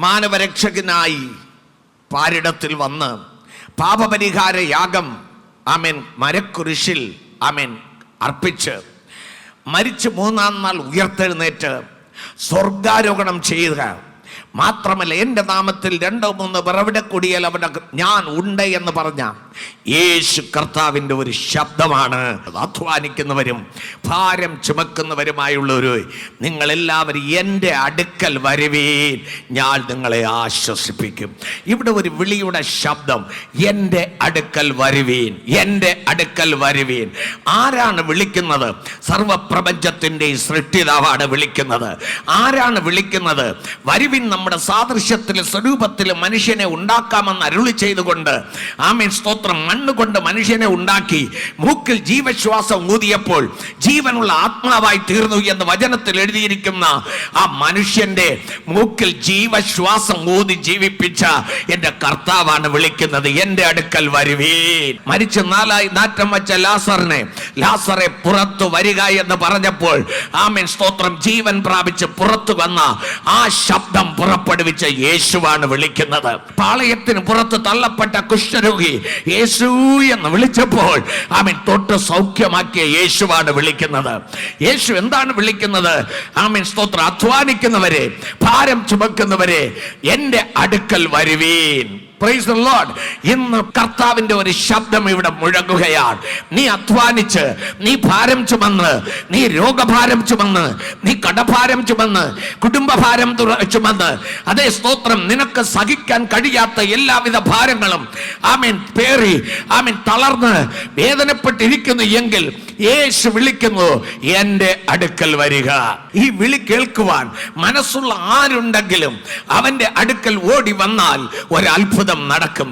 മാനവരക്ഷകനായി പാരിടത്തിൽ വന്ന് പാപപരിഹാര യാഗം ആമേൻ മരക്കുരിശിൽ ആമേൻ അർപ്പിച്ച് മരിച്ച് മൂന്നാം നാൾ ഉയർത്തെഴുന്നേറ്റ് സ്വർഗാരോഹണം ചെയ്യുക മാത്രമല്ല, എൻ്റെ നാമത്തിൽ 2-3 പിറവിടെ കൂടിയാൽ അവിടെ ഞാൻ ഉണ്ട് എന്ന് പറഞ്ഞ യേശു കർത്താവിൻ്റെ ഒരു ശബ്ദമാണ്. അധ്വാനിക്കുന്നവരും ഭാരം ചുമക്കുന്നവരുമായുള്ളവർ നിങ്ങളെല്ലാവരും എൻ്റെ അടുക്കൽ വരുവീൻ, ഞാൻ നിങ്ങളെ ആശ്വസിപ്പിക്കും. ഇവിടെ ഒരു വിളിയുടെ ശബ്ദം, എൻ്റെ അടുക്കൽ വരുവീൻ, എൻ്റെ അടുക്കൽ വരുവീൻ. ആരാണ് വിളിക്കുന്നത്? സർവപ്രപഞ്ചത്തിൻ്റെ സൃഷ്ടിതാവാണ് വിളിക്കുന്നത്. ആരാണ് വിളിക്കുന്നത്? വരുവിൻ, നമ്മുടെ സാദൃശ്യത്തിലും സ്വരൂപത്തിലും മനുഷ്യനെ ഉണ്ടാക്കാമെന്ന് അരുളി ചെയ്തുകൊണ്ട് ആമേൻ സ്തോത്രം, മണ്ണുകൊണ്ട് മനുഷ്യനെ ഉണ്ടാക്കി മൂക്കിൽ ജീവശ്വാസം ഊതിയപ്പോൾ ജീവനുള്ള ആത്മാവായി തീർന്നു എന്ന് വചനത്തിൽ എഴുതിയിരിക്കുന്ന ആ മനുഷ്യന്റെ മൂക്കിൽ ജീവശ്വാസം ഊതി ജീവിപ്പിച്ച എൻ്റെ കർത്താവാണ് വിളിക്കുന്നത്, എൻ്റെ അടുക്കൽ വരുവീൻ. മരിച്ച് 4 ആയി നാറ്റം വെച്ച ലാസറെ പുറത്തു വരിക എന്ന് പറഞ്ഞപ്പോൾ ആമേൻ സ്തോത്രം, ജീവൻ പ്രാപിച്ച് പുറത്തു വന്ന ആ ശബ്ദം പുറപ്പെടുവിച്ച യേശുവാണ് വിളിക്കുന്നത്. പാളയത്തിന് പുറത്ത് തള്ളപ്പെട്ട കുഷ്ഠരോഗി യേശു എന്ന് വിളിച്ചപ്പോൾ ആമേൻ തൊട്ട് സൗഖ്യമാക്കിയ യേശുവാണ് വിളിക്കുന്നത്. യേശു എന്താണ് വിളിക്കുന്നത്? ആമേൻ സ്തോത്രം, അധ്വാനിക്കുന്നവരെ, ഭാരം ചുമക്കുന്നവരെ, എൻ്റെ അടുക്കൽ വരുവീൻ. Praise the Lord. ഇന്ന് കർത്താവിന്റെ ഒരു ശബ്ദം ഇവിടെ മുഴങ്ങുകയാണ്. നീ അധ്വാനിച്ച്, നീ ഭാരം ചുമന്ന്, നീ രോഗഭാരം ചുമന്ന്, നീ കടഭാരം ചുമന്ന്, കുടുംബഭാരം ചുമന്ന്, അതേ സ്തോത്രം, നിനക്ക് സഹിക്കാൻ കഴിയാത്ത എല്ലാവിധ ഭാരങ്ങളും ആമേൻ പേറി ആമേൻ തളർന്ന് വേദനപ്പെട്ടിരിക്കുന്നു എങ്കിൽ യേശു വിളിക്കുന്നു, എൻ്റെ അടുക്കൽ വരിക. ഈ വിളി കേൾക്കുവാൻ മനസ്സുള്ള ആരുണ്ടെങ്കിലും അവന്റെ അടുക്കൽ ഓടി വന്നാൽ ഒരത്ഭുതം നടക്കും.